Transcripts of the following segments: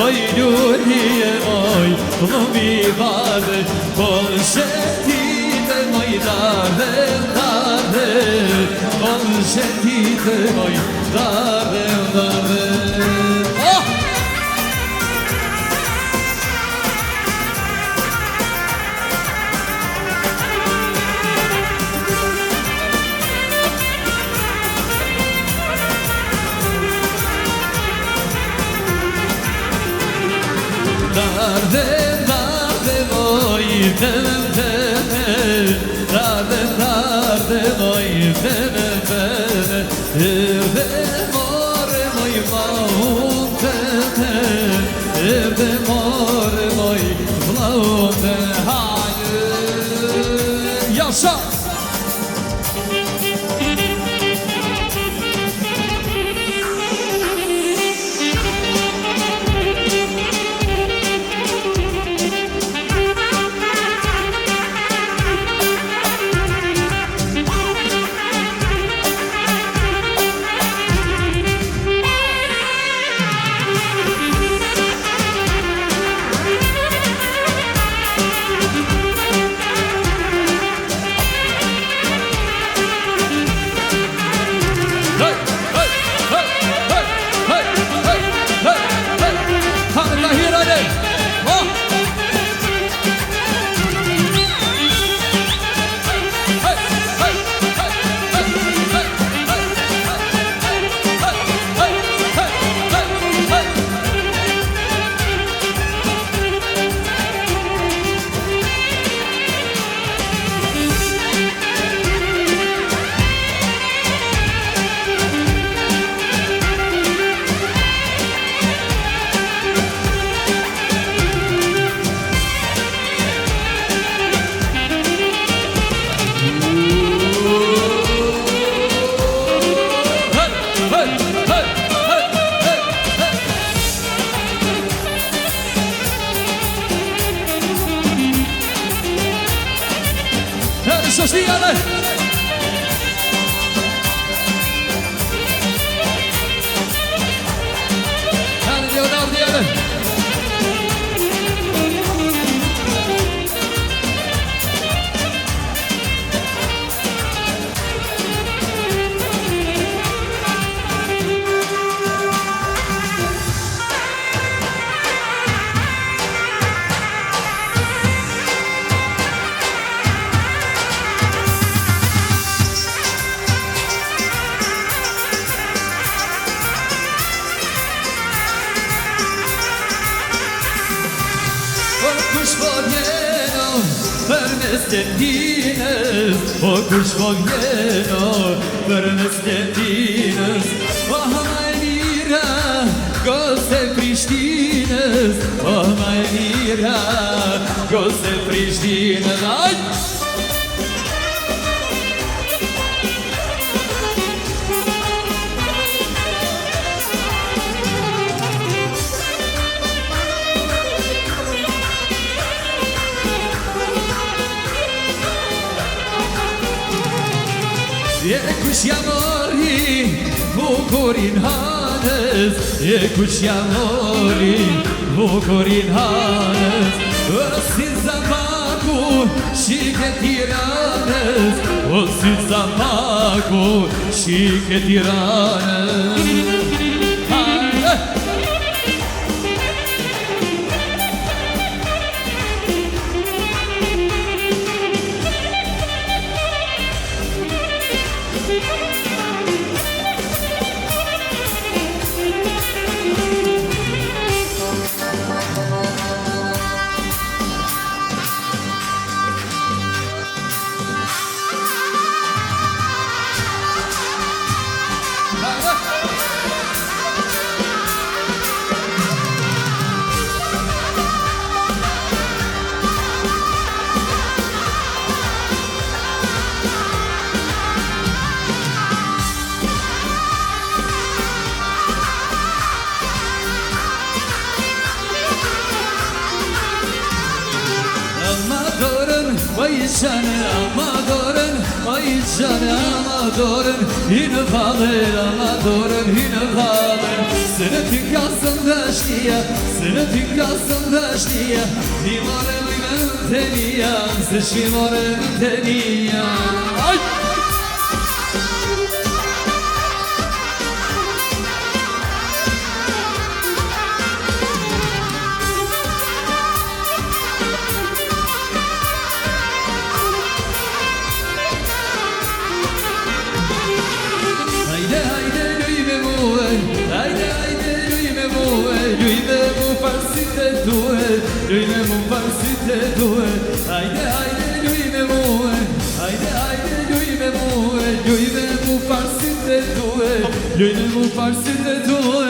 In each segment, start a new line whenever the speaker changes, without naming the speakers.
oj lulije moj, mi vade, Bože ti te moj dare, dare, Bože ti te moj dare, dare. Darde, darde moj, vene, vene, darde, darde moj, vene, vene, erde more moj vlauntene, erde more moj vlauntene, hajde, jasha! Sostijane! Hadi Leonardo diyelim. Stendines, o kush vogljeno për në stendines, o maj mira, gose Prishtines, o maj mira, gose Prishtines, ajt! Je kush ja mori bukurin hanës, je kush ja mori bukurin hanës, o si zamaku shike Tiranës, o si zamaku shike Tiranës. canı amadorun, ay canı amadorun, yine kalır amadorun, yine kalır. Sınıfın kalsın daşlıya, sınıfın kalsın daşlıya, limonun teniya, sıçlimonun teniya. Ay! Lui me farsi te due, hayde hayde lui me muove, hayde hayde lui me muove, lui me farsi te due, lui me farsi te due,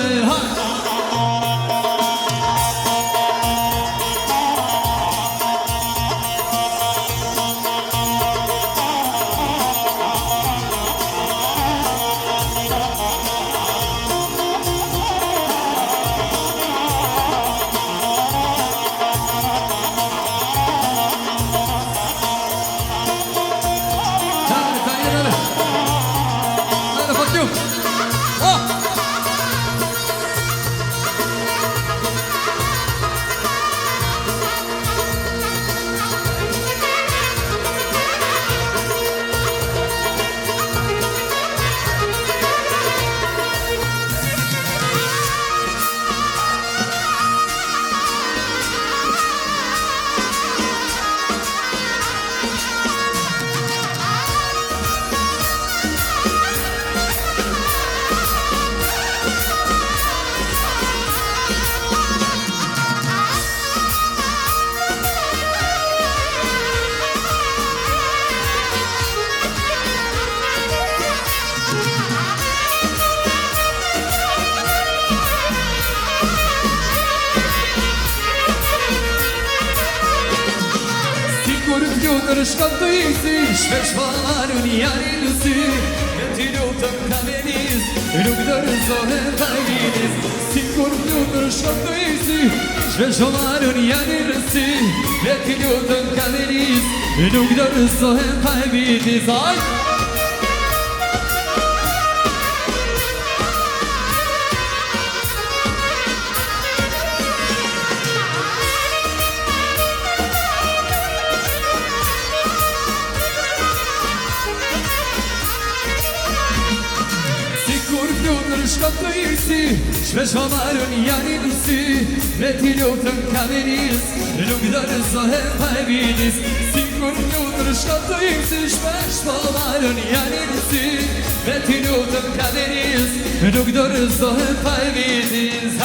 Kur shkon të isi, shpesh marrën janë në sy, me t'i lutëm kamenis, nuk dërzohen pajvinis. Si kur flutër shkon të isi, shpesh marrën janë në sy, me t'i lutëm kamenis, nuk dërzohen pajvinis. Shkon të isi, shpesh o marrën janë në sy, me t'i lutën kamenis, nuk dërzohen pajvinis. Si kur lutër shkon të isi, shpesh o marrën janë në sy, me t'i lutën kamenis, nuk dërzohen pajvinis.